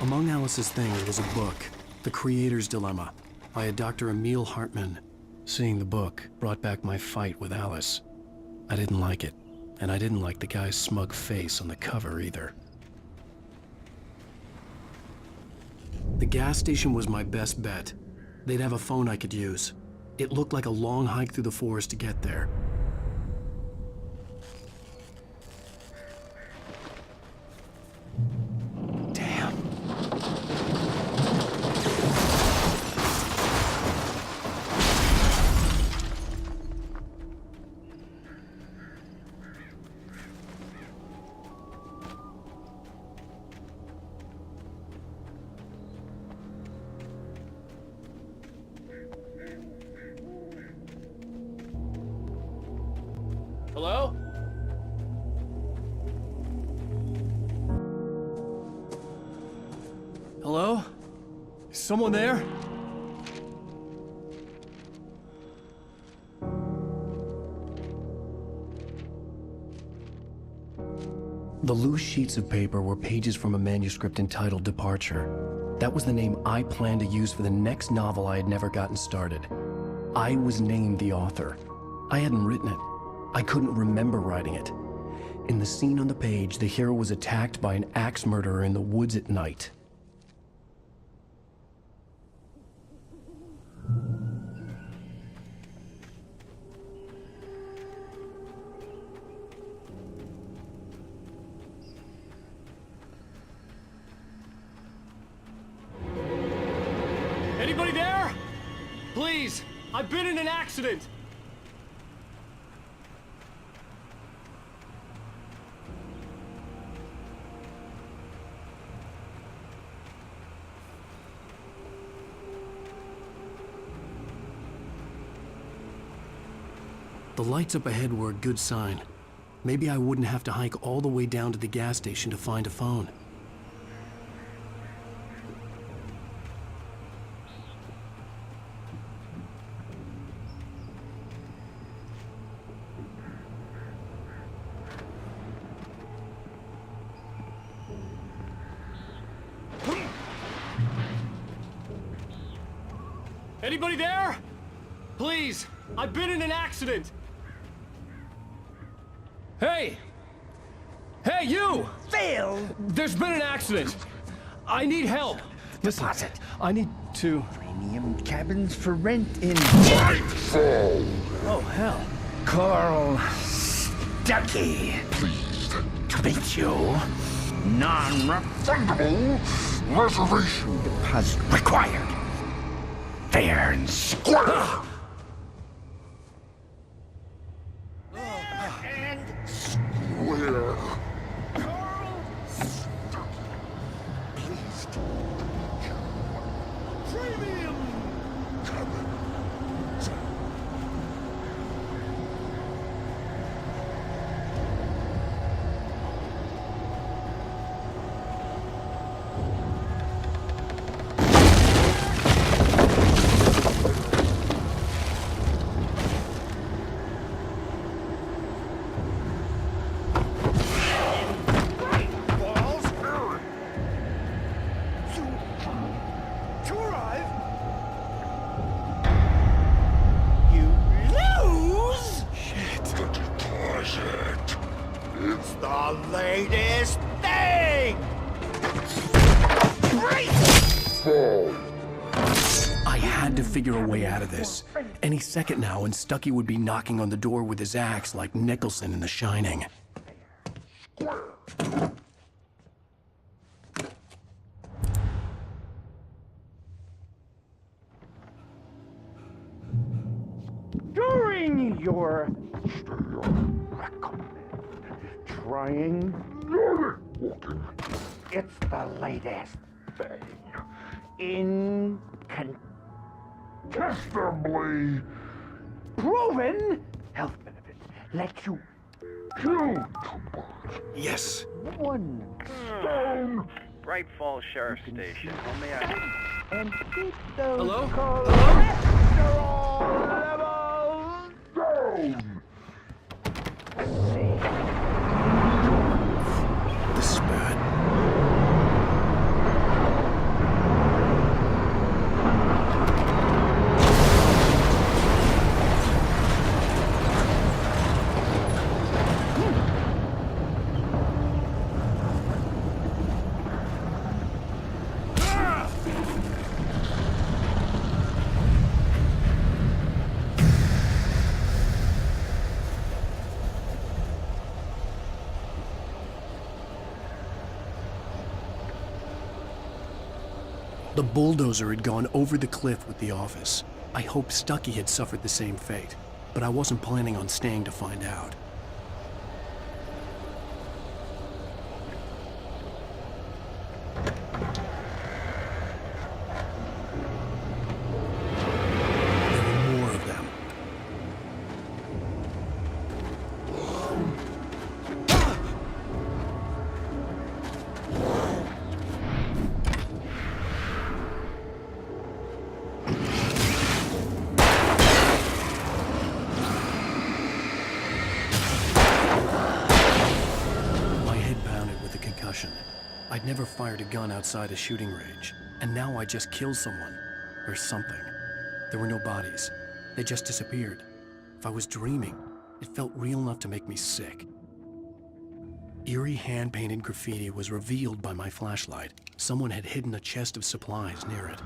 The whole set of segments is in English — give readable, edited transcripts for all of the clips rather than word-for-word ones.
Among Alice's things was a book, The Creator's Dilemma, by a Dr. Emil Hartman. Seeing the book brought back my fight with Alice. I didn't like it, and I didn't like the guy's smug face on the cover either. The gas station was my best bet. They'd have a phone I could use. It looked like a long hike through the forest to get there. Damn. Hello? Hello? Is someone there? The loose sheets of paper were pages from a manuscript entitled Departure. That was the name I planned to use for the next novel I had never gotten started. I was named the author. I hadn't written it. I couldn't remember writing it. In the scene on the page, the hero was attacked by an axe murderer in the woods at night. Anybody there? Please, I've been in an accident. The lights up ahead were a good sign. Maybe I wouldn't have to hike all the way down to the gas station to find a phone. Anybody there? Please, I've been in an accident. Hey! Hey, you! Phil! There's been an accident. I need help. Listen, I need to... Premium cabins for rent in... Oh, hell. Carl Stuckey. Pleased to meet you. Non-refundable reservation deposit required. Fair and square. And square. Carl Stuckey. Pleased to meet you. Premium cabins. It's the latest thing! I had to figure a way out of this. Any second now, and Stuckey would be knocking on the door with his axe like Nicholson in The Shining. During your trying, it's the latest thing. Incontestably proven health benefits let you kill Yes. one stone Bright Falls Sheriff Station. How may I help? and keep those Hello? cholesterol levels down. This is bad. The bulldozer had gone over the cliff with the office. I hoped Stucky had suffered the same fate, but I wasn't planning on staying to find out. There were more of them. My head pounded with a concussion. I'd never fired a gun outside a shooting range, and now I just killed someone. Or something. There were no bodies. They just disappeared. If I was dreaming, it felt real enough to make me sick. Eerie hand-painted graffiti was revealed by my flashlight. Someone had hidden a chest of supplies near it.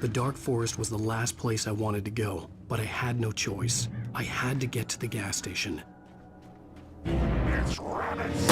The dark forest was the last place I wanted to go, but I had no choice. I had to get to the gas station. It's rabbits!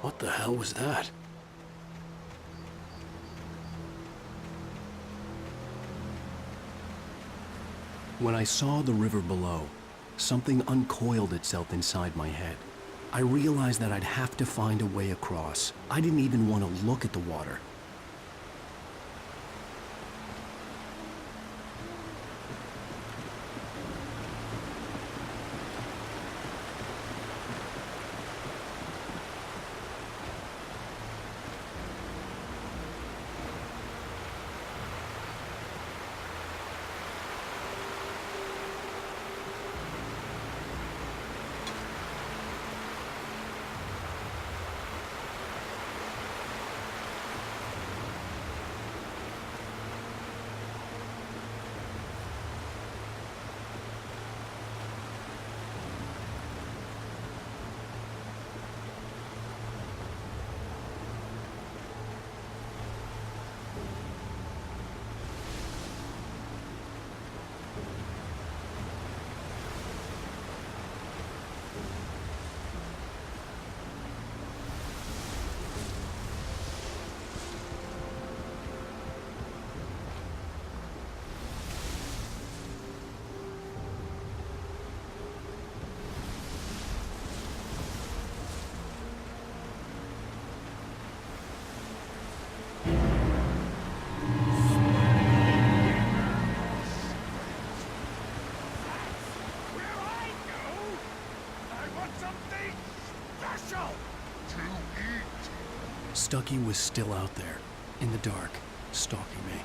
What the hell was that? When I saw the river below, something uncoiled itself inside my head. I realized that I'd have to find a way across. I didn't even want to look at the water. Stucky was still out there, in the dark, stalking me.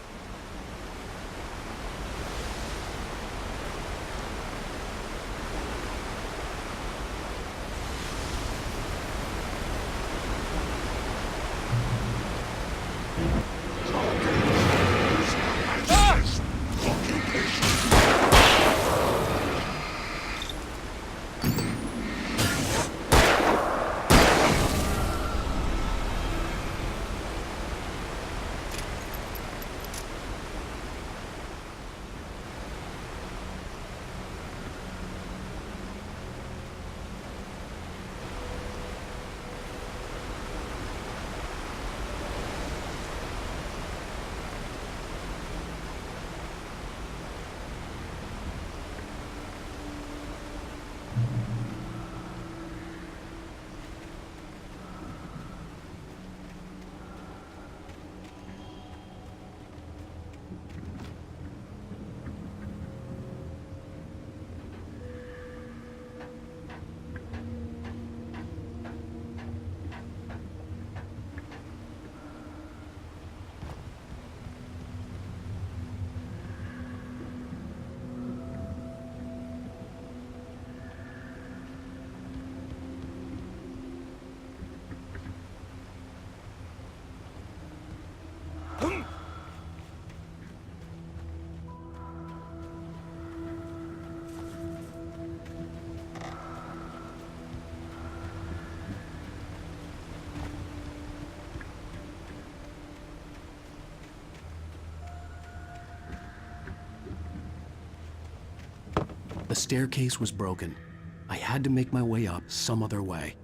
The staircase was broken. I had to make my way up some other way.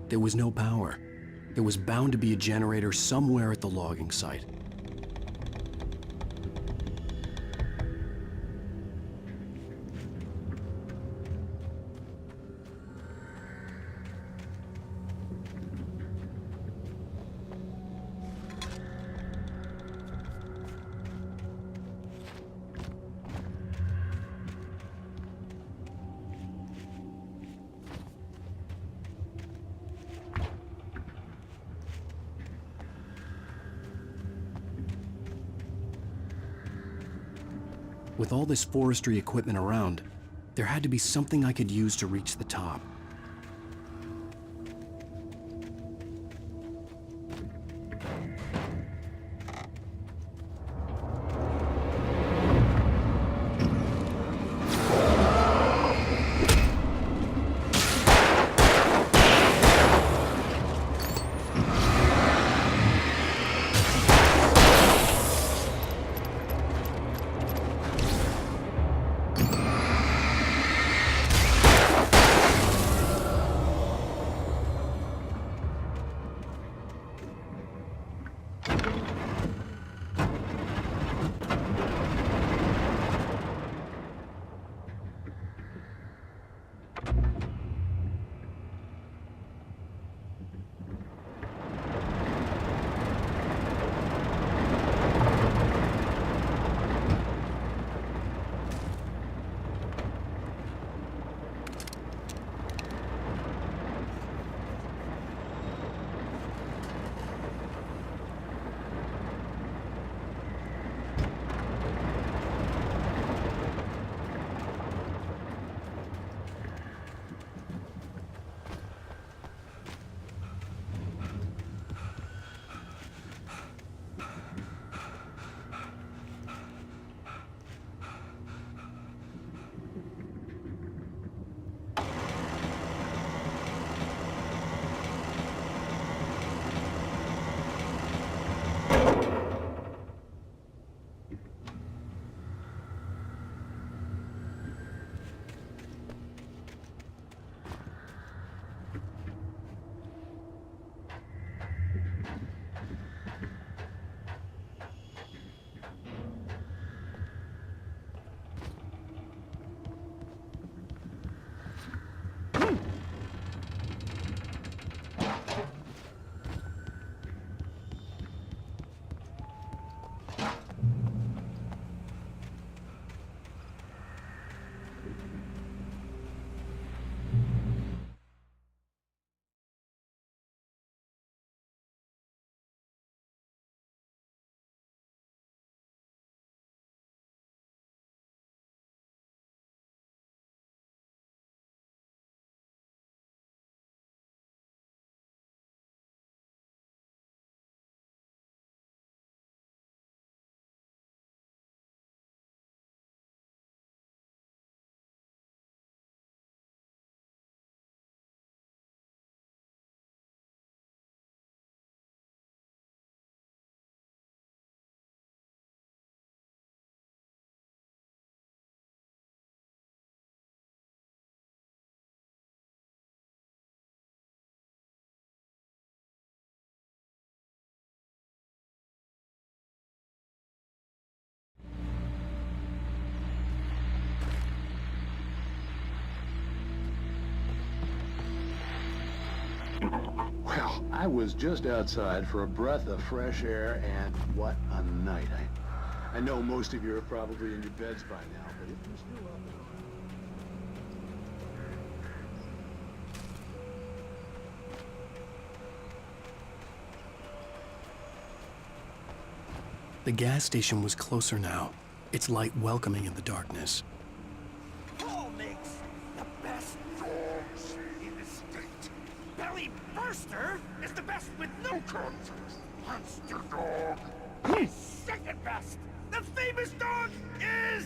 There was no power. There was bound to be a generator somewhere at the logging site. With all this forestry equipment around, there had to be something I could use to reach the top. Well, I was just outside for a breath of fresh air, and what a night. I know most of you are probably in your beds by now, but if you're still up and The gas station was closer now, its light welcoming in the darkness. Paul makes the best dogs in the state. Belly Burster is the best with no contest. Monster Dog is second best. The famous dog is...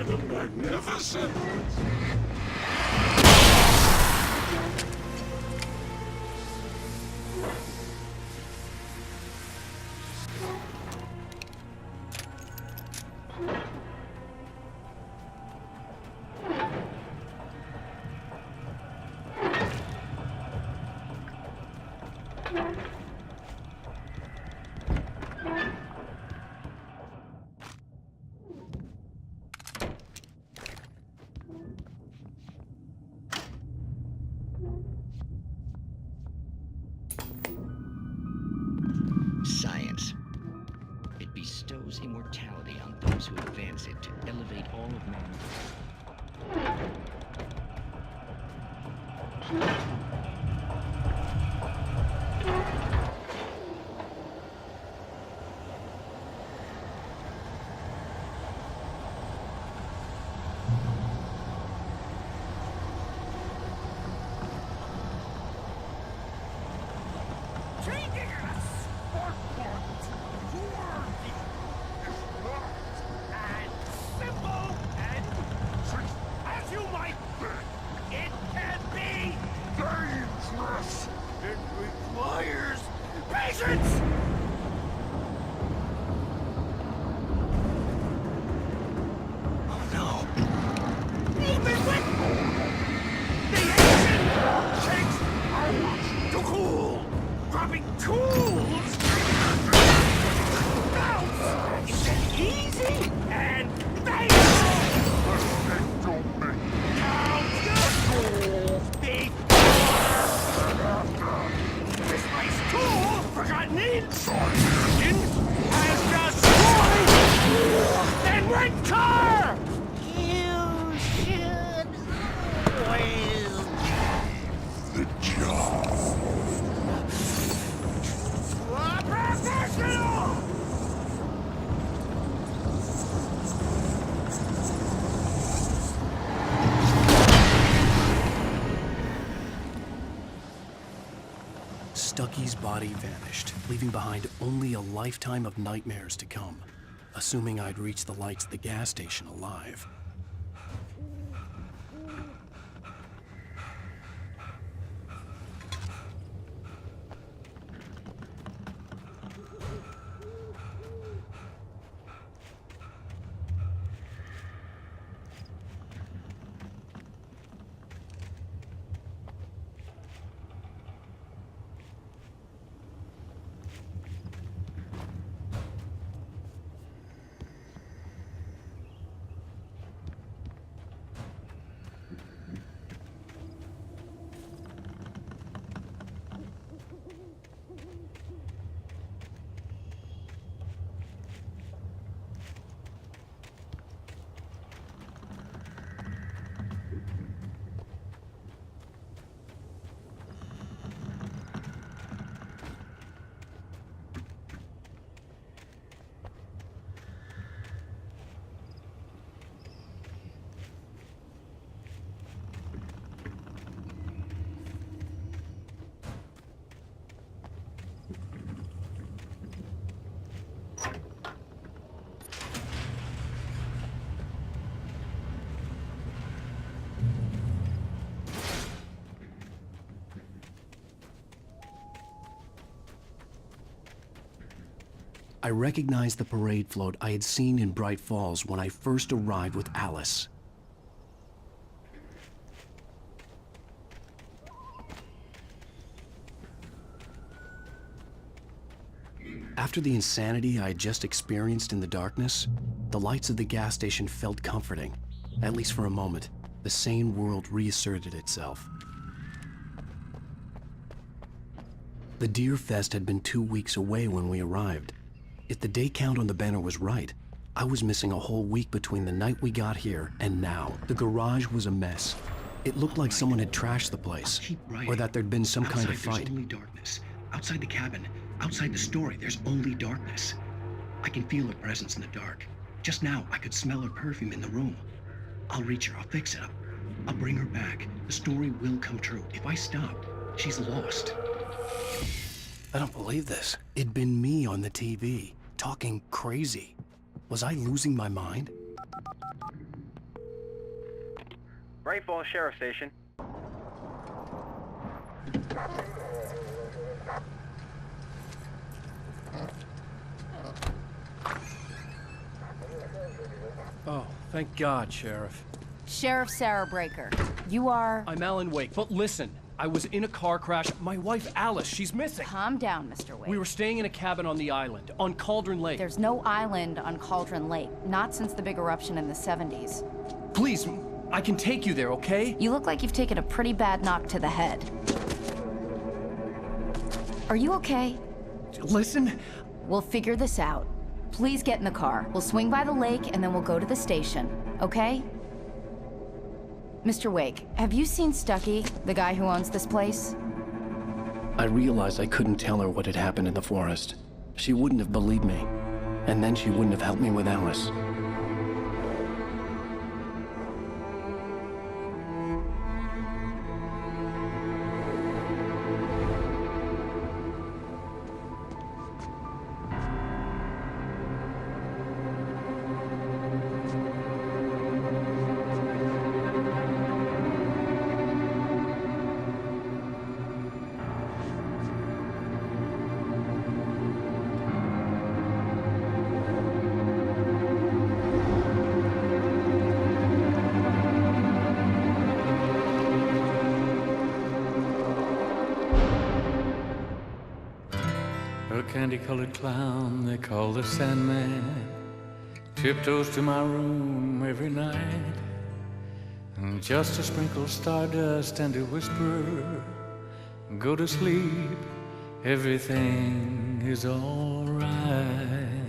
the magnificent. Science. It bestows immortality on those who advance it to elevate all of mankind. Changing a sport point worthy is not and simple and as you might think. It can be dangerous. It requires patience. Oh no! Even with the action takes hours to cool. Dropping tools! Bounce! It's an easy and faithful! Count the tools before! This nice tool, forgotten in has destroyed then Winter! You should always the job. Professional! Stucky's body vanished, leaving behind only a lifetime of nightmares to come, assuming I'd reach the lights at the gas station alive. I recognized the parade float I had seen in Bright Falls when I first arrived with Alice. After the insanity I had just experienced in the darkness, the lights of the gas station felt comforting. At least for a moment, the sane world reasserted itself. The Deer Fest had been 2 weeks away when we arrived. If the day count on the banner was right, I was missing a whole week between the night we got here and now. The garage was a mess. It looked like someone had trashed the place, or that there'd been some kind of fight. There's only darkness. Outside the cabin, outside the story, there's only darkness. I can feel her presence in the dark. Just now, I could smell her perfume in the room. I'll reach her, I'll fix it up. I'll bring her back. The story will come true. If I stop, she's lost. I don't believe this. It'd been me on the TV, talking crazy. Was I losing my mind? Great Falls Sheriff Station. Oh, thank God, Sheriff. Sheriff Sarah Breaker. You are... I'm Alan Wake, but listen, I was in a car crash. My wife, Alice, she's missing. Calm down, Mr. Wake. We were staying in a cabin on the island, on Cauldron Lake. There's no island on Cauldron Lake, not since the big eruption in the 70s. Please, I can take you there, okay? You look like you've taken a pretty bad knock to the head. Are you okay? Listen, We'll figure this out. Please get in the car. We'll swing by the lake and then we'll go to the station, okay? Mr. Wake, have you seen Stucky, the guy who owns this place? I realized I couldn't tell her what had happened in the forest. She wouldn't have believed me. And then she wouldn't have helped me with Alice. A candy-colored clown they call the Sandman tiptoes to my room every night, and just to sprinkle stardust and to whisper, go to sleep, everything is all right.